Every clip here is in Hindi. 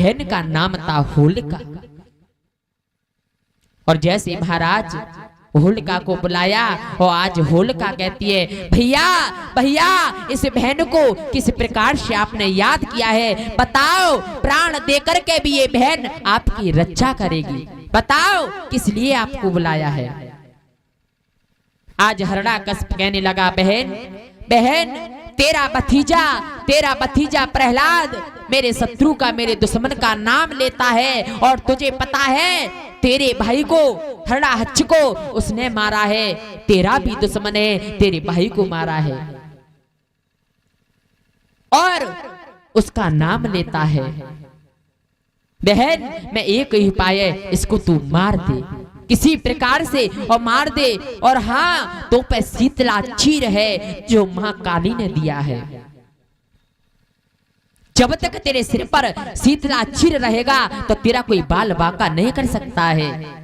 बहन का नाम था होलिका। और जैसे महाराज होलिका को बुलाया और आज होलिका कहती है, भैया भैया इस बहन को किस प्रकार से आपने याद किया है, बताओ। प्राण देकर के भी ये बहन आपकी रक्षा करेगी, बताओ किस लिए आपको बुलाया है। आज हिरण्यकश्यप कहने लगा, बहन बहन तेरा भतीजा प्रहलाद मेरे शत्रु का, मेरे दुश्मन का नाम लेता है, और तुझे पता है तेरे भाई को, हिरण्यकश्यप को उसने मारा है, तेरा भी दुश्मन है, तेरे भाई को मारा है और उसका नाम लेता है। बहन मैं एक ही उपाय है, इसको तू मार दे किसी प्रकार से और मार दे। और हाँ, तो पे शीतला चीर है जो महाकाली ने दिया है। जब तक तेरे सिर पर शीतला चीर रहेगा तो तेरा कोई बाल बांका नहीं कर सकता है।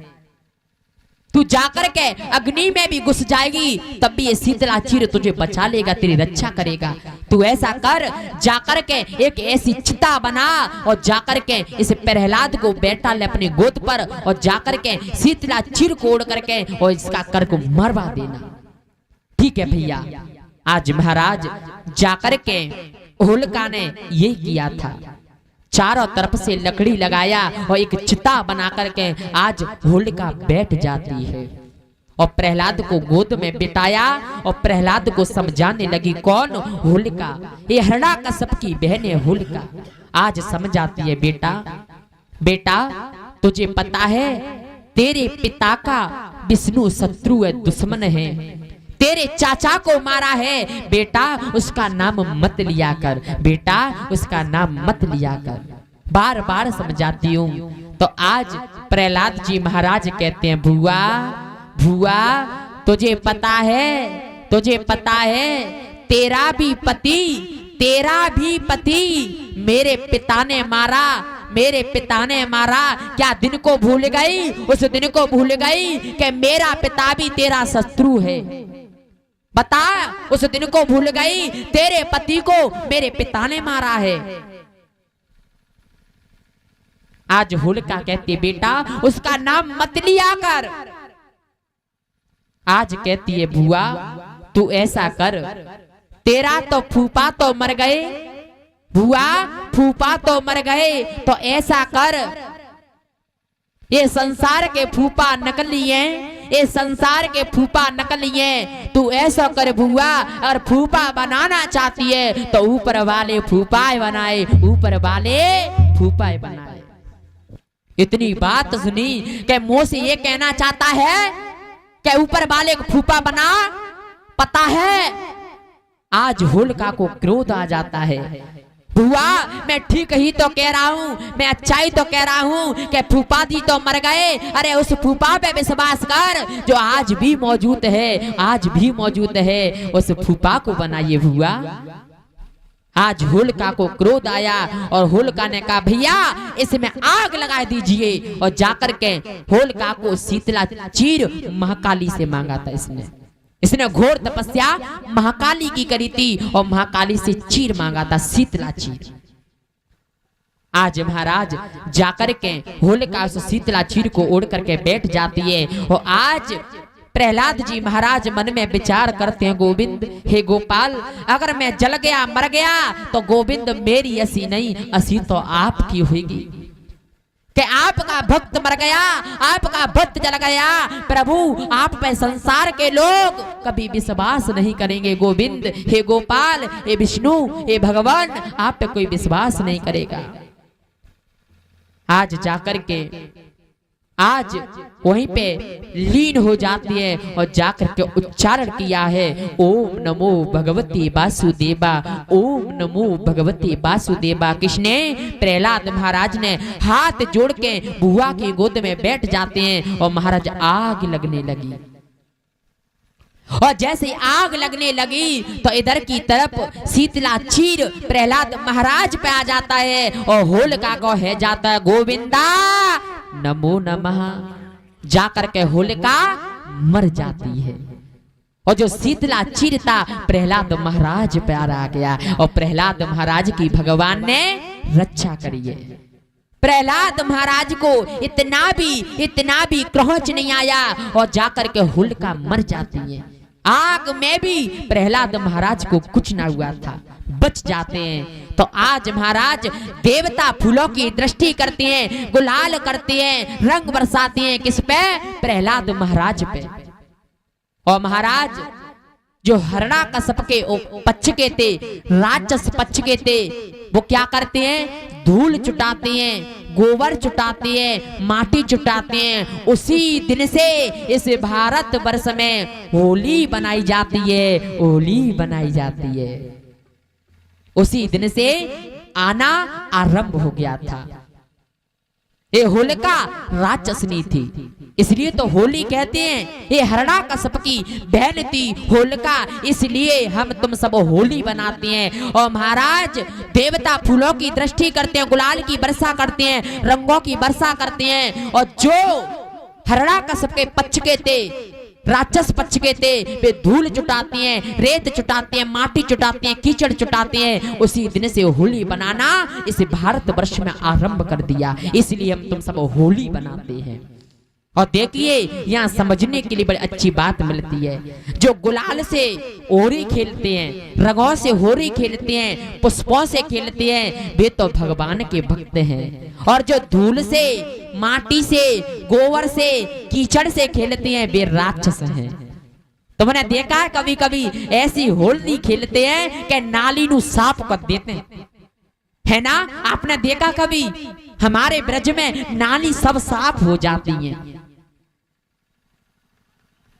तू जाकर के अग्नि में भी घुस जाएगी तब भी ये शीतला चीर तुझे बचा लेगा, तेरी रक्षा करेगा। तू ऐसा कर, जाकर के एक ऐसी चिता बना और जाकर के इस प्रहलाद को बैठा ले अपनी गोद पर, और जाकर के शीतला चीर को ओढ़ करके और इसका कर को मरवा देना। ठीक है भैया। आज महाराज जाकर के होलिका ने ये किया था, चारों तरफ से लकड़ी लगाया और एक चिता बना करके आज होलिका बैठ जाती है और प्रहलाद को गोद में बिठाया और प्रहलाद को समझाने लगी, कौन? होलिका, ये हिरण्यकश्यप की बहन है होलिका। आज समझाती है, बेटा बेटा तुझे पता है तेरे पिता का विष्णु शत्रु है, दुश्मन है, तेरे चाचा को मारा है, बेटा उसका नाम मत लिया कर, बेटा उसका नाम मत लिया कर। बार बार समझाती हूँ। तो आज प्रहलाद जी महाराज कहते हैं, भुआ भुआ तुझे पता है तेरा भी पति मेरे पिता ने मारा। क्या दिन को भूल गई? उस दिन को भूल गई कि मेरा पिता भी तेरा शत्रु है। बता, उस दिन को भूल गई? तेरे पति को मेरे पिता ने मारा है। आज होलिका कहती, बेटा उसका नाम मत लिया कर। आज कहती है, बुआ तू ऐसा कर, तेरा तो फूफा तो मर गए, बुआ फूफा तो मर गए, तो ऐसा कर, ये संसार के फूफा नकली हैं, ये संसार के फूफा नकली हैं। तू ऐसा कर बुआ, और फूफा बनाना चाहती है तो ऊपर वाले फूफा बनाए, ऊपर वाले फूफा बनाए। इतनी बात सुनी कि मुंह से ये कहना चाहता है कि ऊपर वाले को फूफा बना। पता है आज होलिका को क्रोध आ जाता है, बुआ मैं ठीक ही तो कह रहा हूँ, मैं अच्छाई तो कह रहा हूँ कि फूफा जी तो मर गए। अरे उस फूफा पे विश्वास कर जो आज भी मौजूद है, उस फूफा को बनाइए बुआ। आज होलिका को क्रोध आया और होलिका ने कहा, भैया इसमें आग लगा दीजिए, और जाकर के होलिका को शीतला चीर महाकाली से मांगा था। इसने घोर तपस्या महाकाली की करी थी और महाकाली से चीर मांगा था, शीतला चीर। आज महाराज जाकर के होलिका उस शीतला चीर को ओढ़ करके बैठ जाती है। और आज प्रहलाद जी महाराज मन में विचार करते हैं, गोविंद हे गोपाल, अगर मैं जल गया मर गया तो गोविंद मेरी असी नहीं, असी तो आपकी होगी। कि आपका भक्त मर गया, आपका भक्त जल गया, प्रभु आप पे संसार के लोग कभी विश्वास नहीं करेंगे। गोविंद हे गोपाल, हे विष्णु, हे भगवान, आप पे कोई विश्वास नहीं करेगा। आज जाकर के आज वहीं पे लीन हो जाती है और जाकर के उच्चारण किया है, ओम नमो भगवते वासुदेवा, ओम नमो भगवते वासुदेवा। किसने? प्रहलाद महाराज ने हाथ जोड़ के बुआ की गोद में बैठ जाते हैं और महाराज आग लगने लगी। और जैसे आग लगने लगी तो इधर की तरफ शीतला चीर प्रहलाद महाराज पे आ जाता है और होलिका को है जाता है, गोविंदा नमो नमः। जाकर के होलिका मर जाती है और जो शीतला चीर था प्रहलाद महाराज पे आ गया और प्रहलाद महाराज की भगवान ने रक्षा करी है। प्रहलाद महाराज को इतना भी क्रोध नहीं आया और जाकर के होलिका मर जाती है। आग में भी प्रहलाद महाराज को कुछ ना हुआ था, बच जाते हैं। तो आज महाराज देवता फूलों की दृष्टि करते हैं, गुलाल करते हैं, रंग बरसाते हैं, किस पे? प्रहलाद महाराज पे। और महाराज जो हरणाकश्यप के पक्ष के थे, राक्षस पक्ष के थे, वो क्या करते हैं? धूल चुटाते हैं, गोबर चुटाते हैं, माटी चुटाते हैं। उसी दिन से इस भारत वर्ष में होली बनाई जाती है, होली बनाई जाती है। उसी दिन से आना आरंभ हो गया था। ये होलिका राक्षसनी थी, इसलिए तो होली कहते हैं। ये हरणाकश्यप की बहन थी होलिका, इसलिए हम तुम सब होली बनाते हैं। और महाराज देवता फूलों की दृष्टि करते हैं, गुलाल की वर्षा करते हैं, रंगों की वर्षा करते हैं। और जो हरणाकश्यप के पक्ष के थे, राक्षस पक्ष के थे, वे धूल चुटाते हैं, रेत चुटाते हैं, माटी चुटाते हैं, कीचड़ चुटाते हैं। उसी दिन से होली बनाना इस भारत वर्ष में आरंभ कर दिया, इसलिए हम तुम सब होली बनाते हैं। और देखिए यहाँ समझने के लिए बड़ी अच्छी बात मिलती है। जो गुलाल से होली खेलते हैं, रंगों से होली खेलते हैं, पुष्पों से खेलते हैं, वे तो भगवान के भक्त हैं। और जो धूल से, माटी से, गोबर से, कीचड़ से खेलते हैं, वे राक्षस हैं। तुमने देखा है कभी कभी ऐसी होली खेलते हैं कि नाली नू साफ कर देते हैं, है ना? आपने देखा कभी? हमारे ब्रज में नाली सब साफ हो जाती है।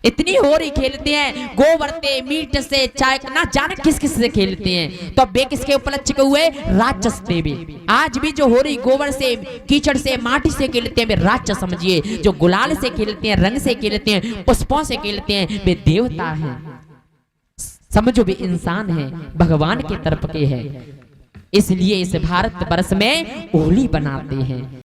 इतनी होली खेलते हैं, गोबर से, मीट से, चाय ना जाने किस किस से खेलते हैं। तो वे किसके उपलक्ष्य के हुए? राक्षस देवी। आज भी जो होली गोबर से, कीचड़ से, माटी से खेलते हैं, वे राक्षस समझिए। जो गुलाल से खेलते हैं, रंग से खेलते हैं, पुष्पों से खेलते हैं, वे देवता हैं। समझो वे इंसान हैं, भगवान के तरफ के हैं। इसलिए इस भारत वर्ष में होली बनाते हैं।